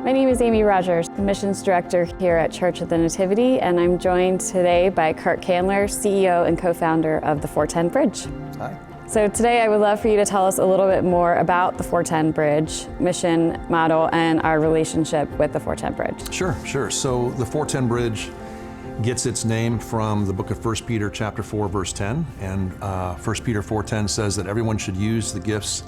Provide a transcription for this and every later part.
My name is Amy Rogers, the Missions Director here at Church of the Nativity, and I'm joined today by Kurt Kandler, CEO and co-founder of the 410 Bridge. Hi. So today I would love for you to tell us a little bit more about the 410 Bridge mission model and our relationship with the 410 Bridge. Sure. So the 410 Bridge gets its name from the book of 1 Peter chapter 4, verse 10. And 1 Peter 4:10 says that everyone should use the gifts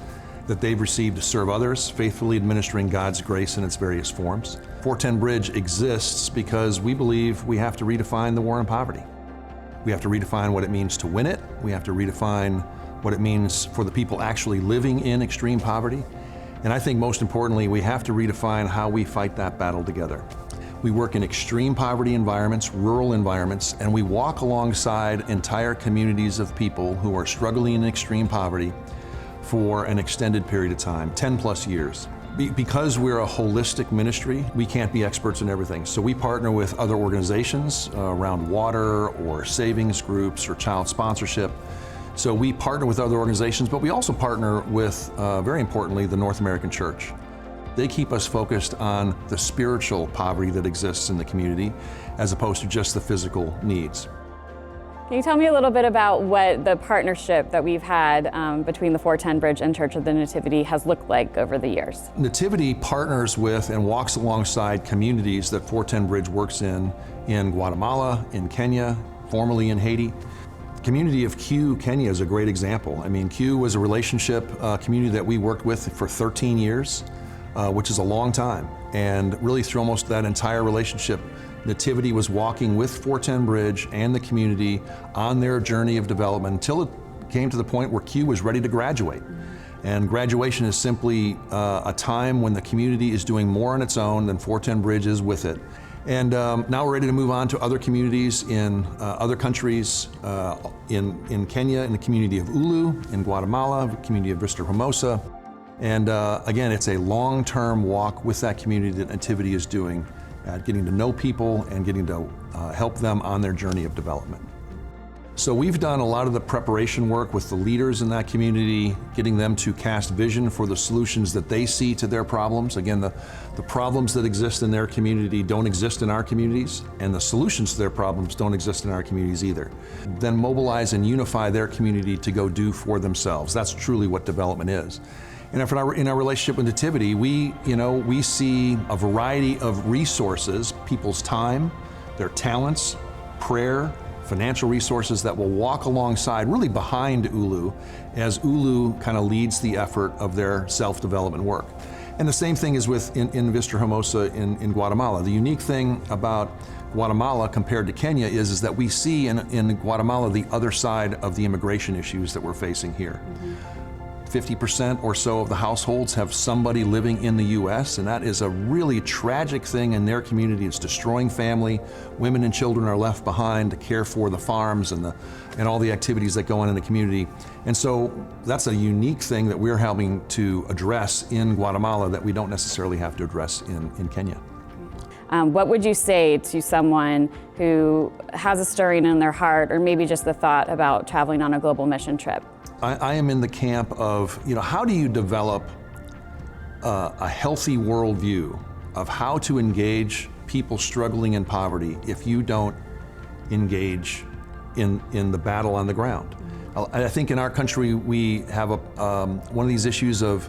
that they've received to serve others, faithfully administering God's grace in its various forms. 410 Bridge exists because we believe we have to redefine the war on poverty. We have to redefine what it means to win it. We have to redefine what it means for the people actually living in extreme poverty. And I think most importantly, we have to redefine how we fight that battle together. We work in extreme poverty environments, rural environments, and we walk alongside entire communities of people who are struggling in extreme poverty for an extended period of time, 10 plus years. Because we're a holistic ministry, we can't be experts in everything. So we partner with other organizations around water or savings groups or child sponsorship. So we partner with other organizations, but we also partner with, very importantly, the North American Church. They keep us focused on the spiritual poverty that exists in the community as opposed to just the physical needs. Can you tell me a little bit about what the partnership that we've had between the 410 Bridge and Church of the Nativity has looked like over the years? Nativity partners with and walks alongside communities that 410 Bridge works in Guatemala, in Kenya, formerly in Haiti. The community of Q, Kenya is a great example. I mean, Q was a relationship community that we worked with for 13 years, which is a long time. And really through almost that entire relationship, Nativity was walking with 410 Bridge and the community on their journey of development until it came to the point where Q was ready to graduate. And graduation is simply a time when the community is doing more on its own than 410 Bridge is with it. And now we're ready to move on to other communities in other countries, in Kenya, in the community of Ulu, in Guatemala, the community of Vista Hermosa. And again, it's a long-term walk with that community that Nativity is doing, getting to know people and getting to help them on their journey of development. So we've done a lot of the preparation work with the leaders in that community, getting them to cast vision for the solutions that they see to their problems. Again, the problems that exist in their community don't exist in our communities, and the solutions to their problems don't exist in our communities either. Then mobilize and unify their community to go do for themselves. That's truly what development is. And in our relationship with Nativity, we see a variety of resources, people's time, their talents, prayer, financial resources that will walk alongside, really behind Ulu, as Ulu kind of leads the effort of their self-development work. And the same thing is in Vista Hermosa in Guatemala. The unique thing about Guatemala compared to Kenya is that we see in Guatemala the other side of the immigration issues that we're facing here. 50% or so of the households have somebody living in the U.S., and that is a really tragic thing in their community. It's destroying family. Women and children are left behind to care for the farms and all the activities that go on in the community. And so that's a unique thing that we're helping to address in Guatemala that we don't necessarily have to address in Kenya. What would you say to someone who has a stirring in their heart, or maybe just the thought about traveling on a global mission trip? I am in the camp of, how do you develop a healthy worldview of how to engage people struggling in poverty if you don't engage in the battle on the ground? I think in our country we have one of these issues of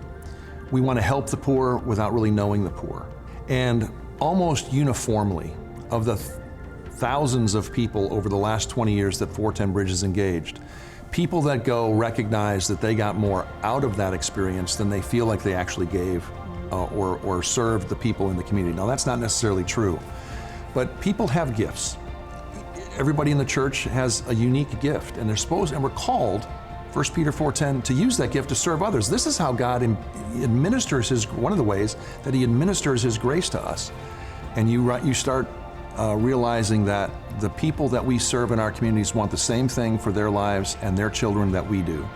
we want to help the poor without really knowing the poor. And almost uniformly, of the thousands of people over the last 20 years that 410 Bridge is engaged, people that go recognize that they got more out of that experience than they feel like they actually gave or served the people in the community. Now, that's not necessarily true, but people have gifts. Everybody in the church has a unique gift, and we're called, 1 Peter 4:10, to use that gift to serve others. This is how God administers one of the ways that He administers His grace to us. And you start realizing that the people that we serve in our communities want the same thing for their lives and their children that we do.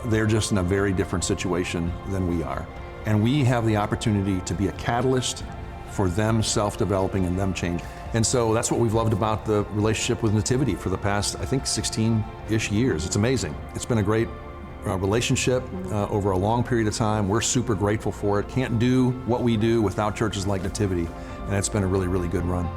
They're just in a very different situation than we are. And we have the opportunity to be a catalyst for them self-developing and them changing. And so that's what we've loved about the relationship with Nativity for the past, I think, 16-ish years. It's amazing. It's been a great relationship over a long period of time. We're super grateful for it. Can't do what we do without churches like Nativity, and it's been a really, really good run.